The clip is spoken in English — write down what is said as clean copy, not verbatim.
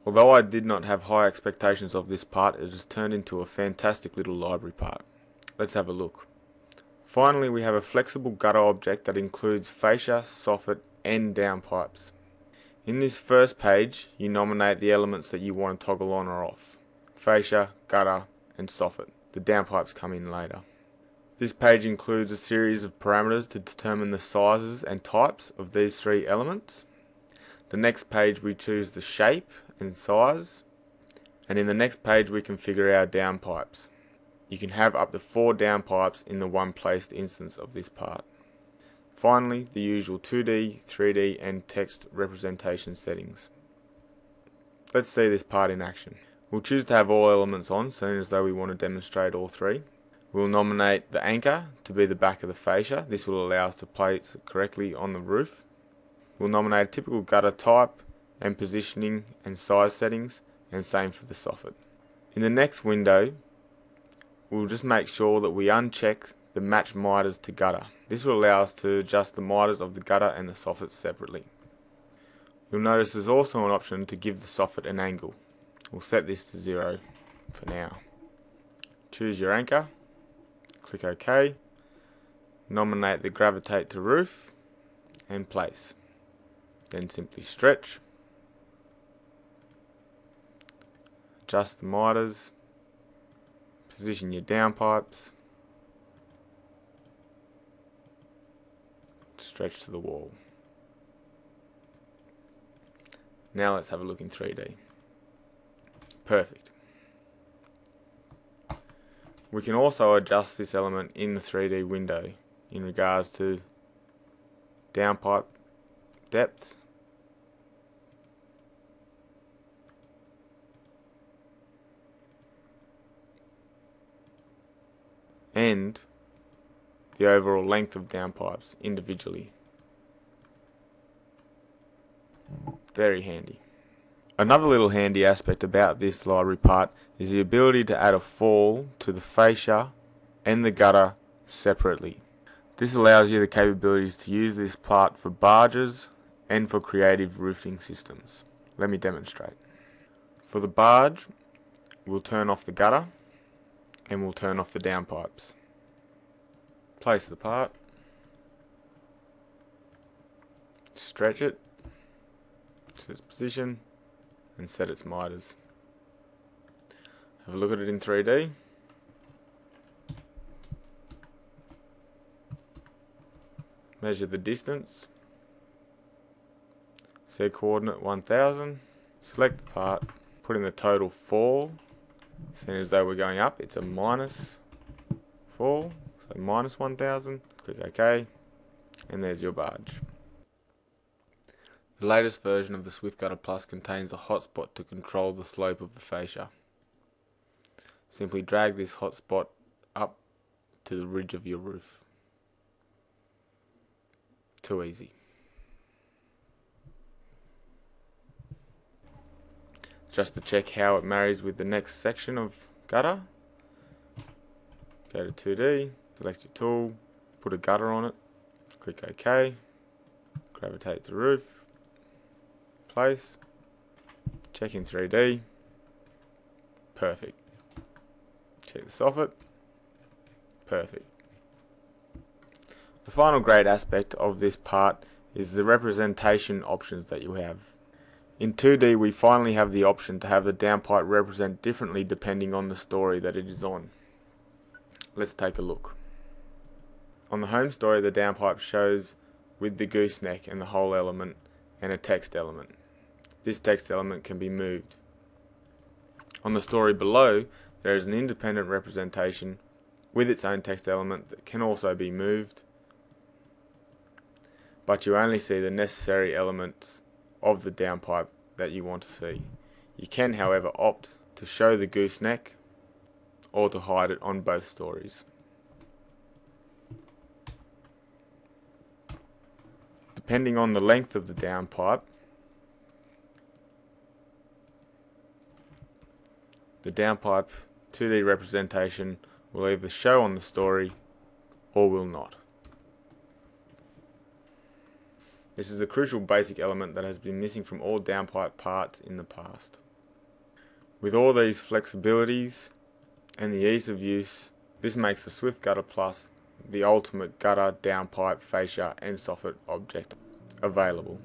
Although I did not have high expectations of this part, it has turned into a fantastic little library part. Let's have a look. Finally, we have a flexible gutter object that includes fascia, soffit and downpipes. In this first page, you nominate the elements that you want to toggle on or off. Fascia, gutter and soffit. The downpipes come in later. This page includes a series of parameters to determine the sizes and types of these three elements. The next page we choose the shape and size, and in the next page we configure our downpipes. You can have up to 4 downpipes in the one placed instance of this part. Finally, the usual 2D, 3D and text representation settings. Let's see this part in action. We'll choose to have all elements on, seeing as though we want to demonstrate all three. We'll nominate the anchor to be the back of the fascia. This will allow us to place it correctly on the roof. We'll nominate a typical gutter type and positioning and size settings, and same for the soffit. In the next window, we'll just make sure that we uncheck the match miters to gutter. This will allow us to adjust the miters of the gutter and the soffit separately. You'll notice there's also an option to give the soffit an angle. We'll set this to 0 for now. Choose your anchor, click OK, nominate the gravitate to roof and place. Then simply stretch, adjust the miters, position your downpipes, stretch to the wall. Now let's have a look in 3D. Perfect. We can also adjust this element in the 3D window in regards to downpipe depths, and the overall length of downpipes individually. Very handy. Another little handy aspect about this library part is the ability to add a fall to the fascia and the gutter separately. This allows you the capabilities to use this part for barges and for creative roofing systems. Let me demonstrate. For the barge, we'll turn off the gutter and we'll turn off the downpipes. Place the part, stretch it to its position and set its miters. Have a look at it in 3D. Measure the distance. Set coordinate 1000. Select the part. Put in the total fall. Seeing as though we're going up, it's a minus fall. So minus 1000. Click OK. And there's your barge. The latest version of the Swift Gutter Plus contains a hotspot to control the slope of the fascia. Simply drag this hotspot up to the ridge of your roof. Too easy. Just to check how it marries with the next section of gutter, go to 2D, select your tool, put a gutter on it, click OK, gravitate to roof, place, check in 3D, perfect. Check the soffit, perfect. The final great aspect of this part is the representation options that you have. In 2D we finally have the option to have the downpipe represent differently depending on the story that it is on. Let's take a look. On the home story, the downpipe shows with the gooseneck and the whole element and a text element. This text element can be moved. On the story below, there is an independent representation with its own text element that can also be moved, but you only see the necessary elements of the downpipe that you want to see. You can, however, opt to show the gooseneck or to hide it on both stories. Depending on the length of the downpipe, the downpipe 2D representation will either show on the story or will not. This is a crucial basic element that has been missing from all downpipe parts in the past. With all these flexibilities and the ease of use, this makes the Swift Gutter Plus the ultimate gutter, downpipe, fascia and soffit object available.